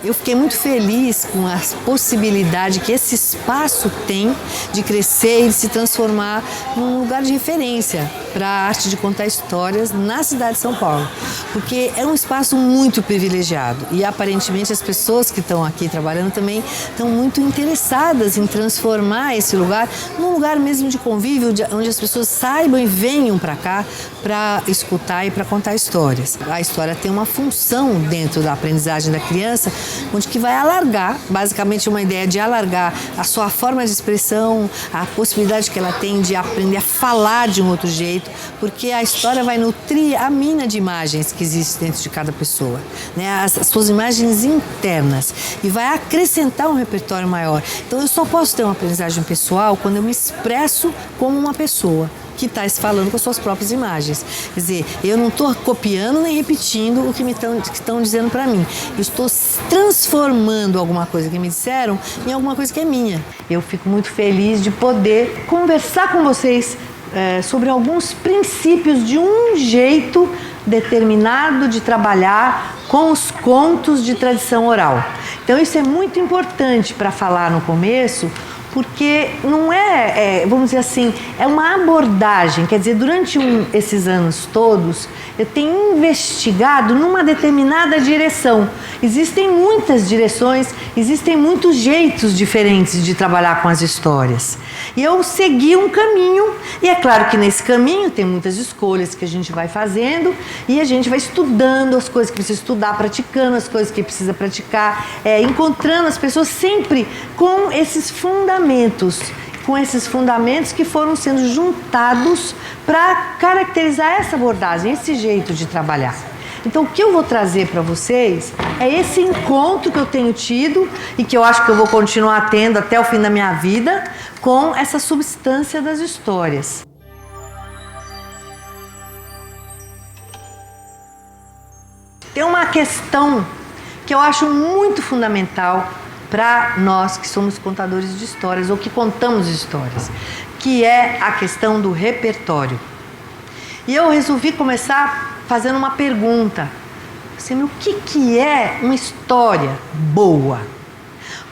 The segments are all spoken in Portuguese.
Eu fiquei muito feliz com a possibilidade que esse espaço tem de crescer e se transformar num lugar de referência para a arte de contar histórias na cidade de São Paulo, porque é um espaço muito privilegiado e aparentemente as pessoas que estão aqui trabalhando também estão muito interessadas em transformar esse lugar num lugar mesmo de convívio, onde as pessoas saibam e venham para cá para escutar e para contar histórias. A história tem uma função dentro da aprendizagem da criança, onde que vai alargar, basicamente uma ideia de alargar a sua forma de expressão, a possibilidade que ela tem de aprender a falar de um outro jeito, porque a história vai nutrir a mina de imagens que existe dentro de cada pessoa, né? As suas imagens internas, e vai acrescentar um repertório maior. Então eu só posso ter uma aprendizagem pessoal quando eu me expresso como uma pessoa que está falando com as suas próprias imagens. Quer dizer, eu não estou copiando nem repetindo o que estão dizendo para mim. Eu estou transformando alguma coisa que me disseram em alguma coisa que é minha. Eu fico muito feliz de poder conversar com vocês sobre alguns princípios de um jeito determinado de trabalhar com os contos de tradição oral. Então isso é muito importante para falar no começo, porque não vamos dizer assim, é uma abordagem. Quer dizer, durante esses anos todos, eu tenho investigado numa determinada direção. Existem muitas direções, existem muitos jeitos diferentes de trabalhar com as histórias. E eu segui um caminho, e é claro que nesse caminho tem muitas escolhas que a gente vai fazendo, e a gente vai estudando as coisas que precisa estudar, praticando as coisas que precisa praticar, encontrando as pessoas sempre com esses fundamentos que foram sendo juntados para caracterizar essa abordagem, esse jeito de trabalhar. Então o que eu vou trazer para vocês é esse encontro que eu tenho tido e que eu acho que eu vou continuar tendo até o fim da minha vida com essa substância das histórias. Tem uma questão que eu acho muito fundamental para nós que somos contadores de histórias ou que contamos histórias, que é a questão do repertório. E eu resolvi começar fazendo uma pergunta, assim, o que é uma história boa?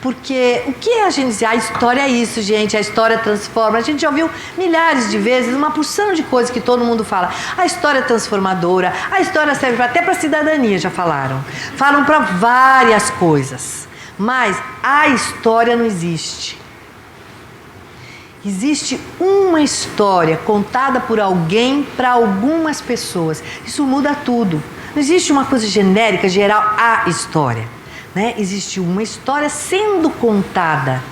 Porque o que a gente diz, a história é isso, gente, a história transforma. A gente já ouviu milhares de vezes uma porção de coisas que todo mundo fala. A história é transformadora, a história serve até para a cidadania, já falaram. Falam para várias coisas. Mas a história não existe. Existe uma história contada por alguém para algumas pessoas. Isso muda tudo. Não existe uma coisa genérica, geral, a história, né? Existe uma história sendo contada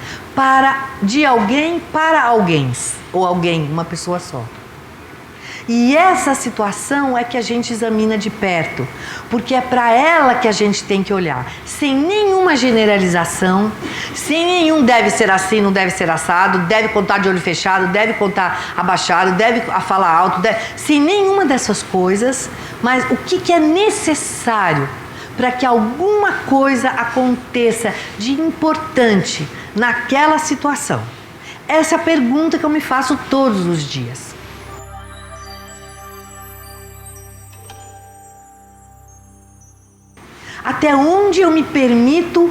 de alguém para alguém, ou alguém, uma pessoa só. E essa situação é que a gente examina de perto, porque é para ela que a gente tem que olhar, sem nenhuma generalização, sem nenhum deve ser assim, não deve ser assado, deve contar de olho fechado, deve contar abaixado, deve falar alto, sem nenhuma dessas coisas, mas o que é necessário para que alguma coisa aconteça de importante naquela situação. Essa é a pergunta que eu me faço todos os dias. Até onde eu me permito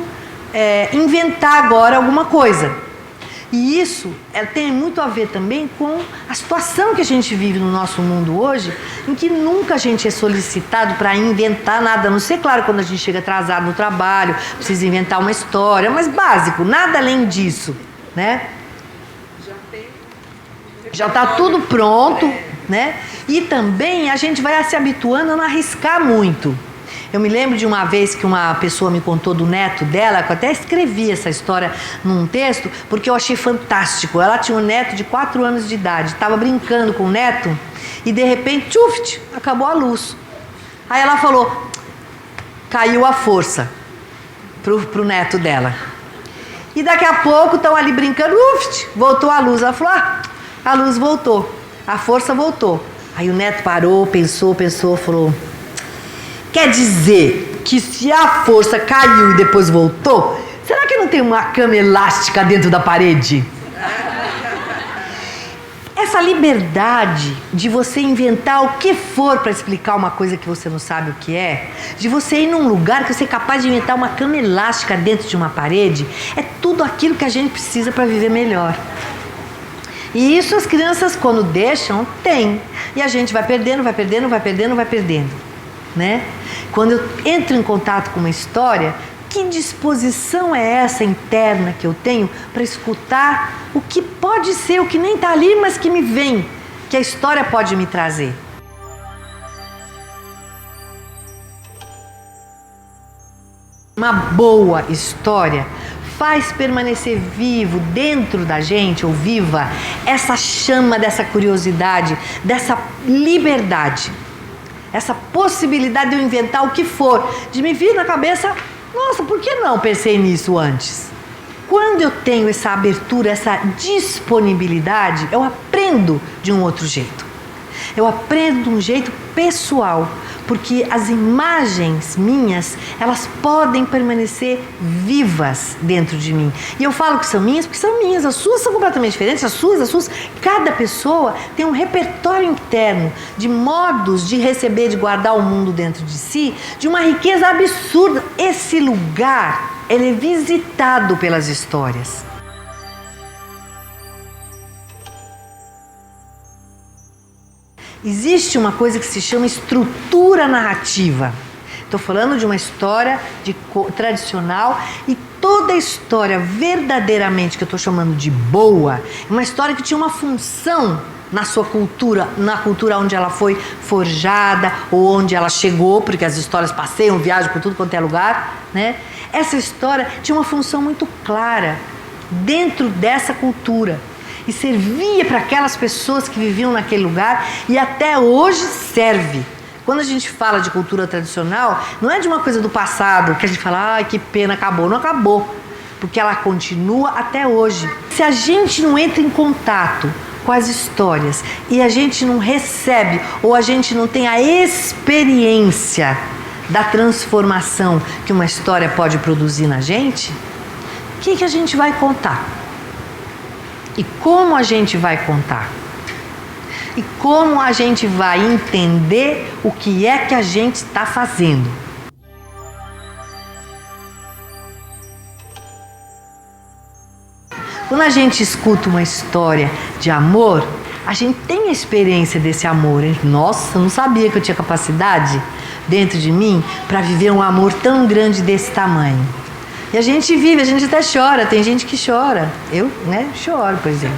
inventar agora alguma coisa? E isso tem muito a ver também com a situação que a gente vive no nosso mundo hoje, em que nunca a gente é solicitado para inventar nada, a não ser, claro, quando a gente chega atrasado no trabalho, precisa inventar uma história, mas básico, nada além disso, né? Já está tudo pronto, né? E também a gente vai se habituando a não arriscar muito. Eu me lembro de uma vez que uma pessoa me contou do neto dela, que eu até escrevi essa história num texto, porque eu achei fantástico. Ela tinha um neto de 4 anos de idade, estava brincando com o neto e de repente, tchuft, acabou a luz. Aí ela falou, caiu a força pro neto dela. E daqui a pouco estão ali brincando, voltou a luz. Ela falou, a luz voltou, a força voltou. Aí o neto parou, pensou, falou, quer dizer que se a força caiu e depois voltou, será que não tem uma cama elástica dentro da parede? Essa liberdade de você inventar o que for para explicar uma coisa que você não sabe o que é, de você ir num lugar que você é capaz de inventar uma cama elástica dentro de uma parede, é tudo aquilo que a gente precisa para viver melhor. E isso as crianças, quando deixam, têm. E a gente vai perdendo, vai perdendo, vai perdendo, vai perdendo, né? Quando eu entro em contato com uma história, que disposição é essa interna que eu tenho para escutar o que pode ser, o que nem está ali, mas que me vem, que a história pode me trazer? Uma boa história faz permanecer vivo dentro da gente, ou viva, essa chama dessa curiosidade, dessa liberdade, essa possibilidade de eu inventar o que for, de me vir na cabeça, nossa, por que não pensei nisso antes? Quando eu tenho essa abertura, essa disponibilidade, eu aprendo de um outro jeito. Eu aprendo de um jeito pessoal, porque as imagens minhas, elas podem permanecer vivas dentro de mim. E eu falo que são minhas porque são minhas, as suas são completamente diferentes, as suas. Cada pessoa tem um repertório interno de modos de receber, de guardar o mundo dentro de si, de uma riqueza absurda. Esse lugar, ele é visitado pelas histórias. Existe uma coisa que se chama estrutura narrativa. Estou falando de uma história tradicional, e toda história verdadeiramente que eu estou chamando de boa, é uma história que tinha uma função na sua cultura, na cultura onde ela foi forjada ou onde ela chegou, porque as histórias passeiam, viajam por tudo quanto é lugar, né? Essa história tinha uma função muito clara dentro dessa cultura. E servia para aquelas pessoas que viviam naquele lugar, e até hoje serve. Quando a gente fala de cultura tradicional, não é de uma coisa do passado que a gente fala, ai, que pena, acabou. Não acabou, porque ela continua até hoje. Se a gente não entra em contato com as histórias e a gente não recebe, ou a gente não tem a experiência da transformação que uma história pode produzir na gente, o que a gente vai contar? E como a gente vai contar? E como a gente vai entender o que é que a gente está fazendo? Quando a gente escuta uma história de amor, a gente tem a experiência desse amor. Nossa, eu não sabia que eu tinha capacidade dentro de mim para viver um amor tão grande desse tamanho. E a gente vive, a gente até chora, tem gente que chora. Eu, choro, por exemplo.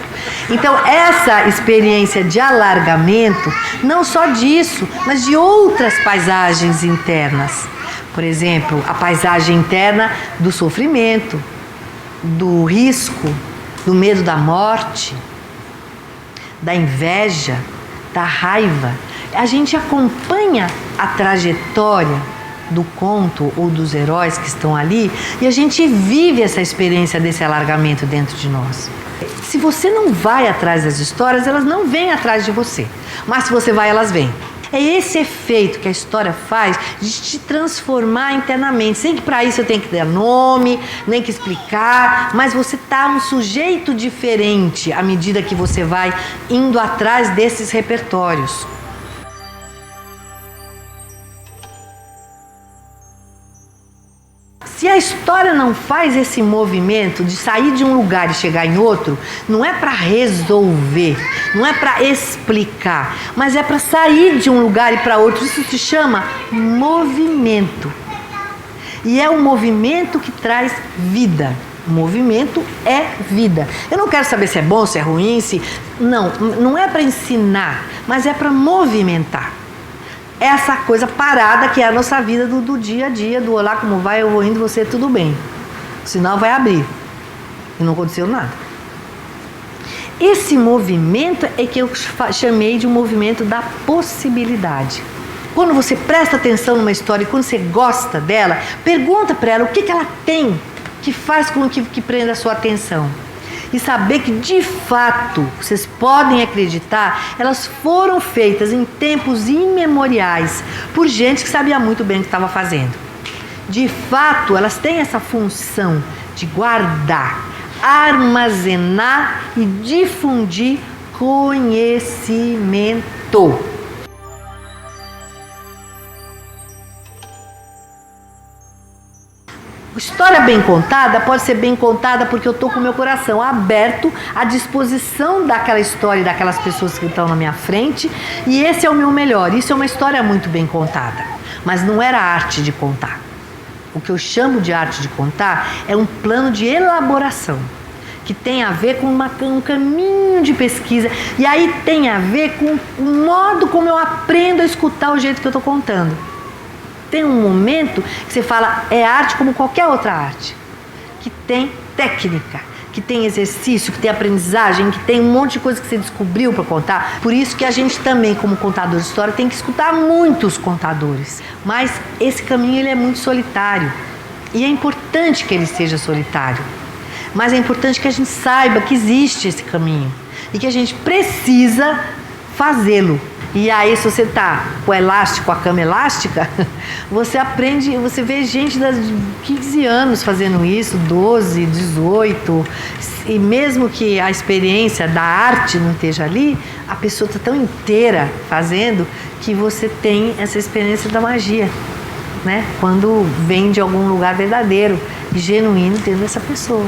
Então, essa experiência de alargamento, não só disso, mas de outras paisagens internas. Por exemplo, a paisagem interna do sofrimento, do risco, do medo da morte, da inveja, da raiva. A gente acompanha a trajetória do conto ou dos heróis que estão ali, e a gente vive essa experiência desse alargamento dentro de nós. Se você não vai atrás das histórias, elas não vêm atrás de você, mas se você vai, elas vêm. É esse efeito que a história faz de te transformar internamente, sem que para isso eu tenha que dar nome, nem que explicar, mas você está um sujeito diferente à medida que você vai indo atrás desses repertórios. Se a história não faz esse movimento de sair de um lugar e chegar em outro, não é para resolver, não é para explicar, mas é para sair de um lugar e para outro. Isso se chama movimento. E é um movimento que traz vida. Movimento é vida. Eu não quero saber se é bom, se é ruim, se... Não é para ensinar, mas é para movimentar. Essa coisa parada que é a nossa vida do dia a dia, do olá, como vai, eu vou indo, você, tudo bem. O sinal vai abrir. E não aconteceu nada. Esse movimento é que eu chamei de um movimento da possibilidade. Quando você presta atenção numa história e quando você gosta dela, pergunta para ela o que ela tem que faz com que prenda a sua atenção. E saber que, de fato, vocês podem acreditar, elas foram feitas em tempos imemoriais por gente que sabia muito bem o que estava fazendo. De fato, elas têm essa função de guardar, armazenar e difundir conhecimento. História bem contada pode ser bem contada porque eu estou com o meu coração aberto à disposição daquela história e daquelas pessoas que estão na minha frente, e esse é o meu melhor. Isso é uma história muito bem contada, mas não era arte de contar. O que eu chamo de arte de contar é um plano de elaboração que tem a ver com um caminho de pesquisa, e aí tem a ver com o modo como eu aprendo a escutar o jeito que eu estou contando. Tem um momento que você fala, é arte como qualquer outra arte, que tem técnica, que tem exercício, que tem aprendizagem, que tem um monte de coisa que você descobriu para contar. Por isso que a gente também, como contador de história, tem que escutar muitos contadores. Mas esse caminho ele é muito solitário, e é importante que ele seja solitário. Mas é importante que a gente saiba que existe esse caminho e que a gente precisa fazê-lo. E aí, se você está com o elástico, a cama elástica, você aprende, você vê gente de 15 anos fazendo isso, 12, 18, e mesmo que a experiência da arte não esteja ali, a pessoa está tão inteira fazendo que você tem essa experiência da magia, né? Quando vem de algum lugar verdadeiro e genuíno dentro dessa pessoa.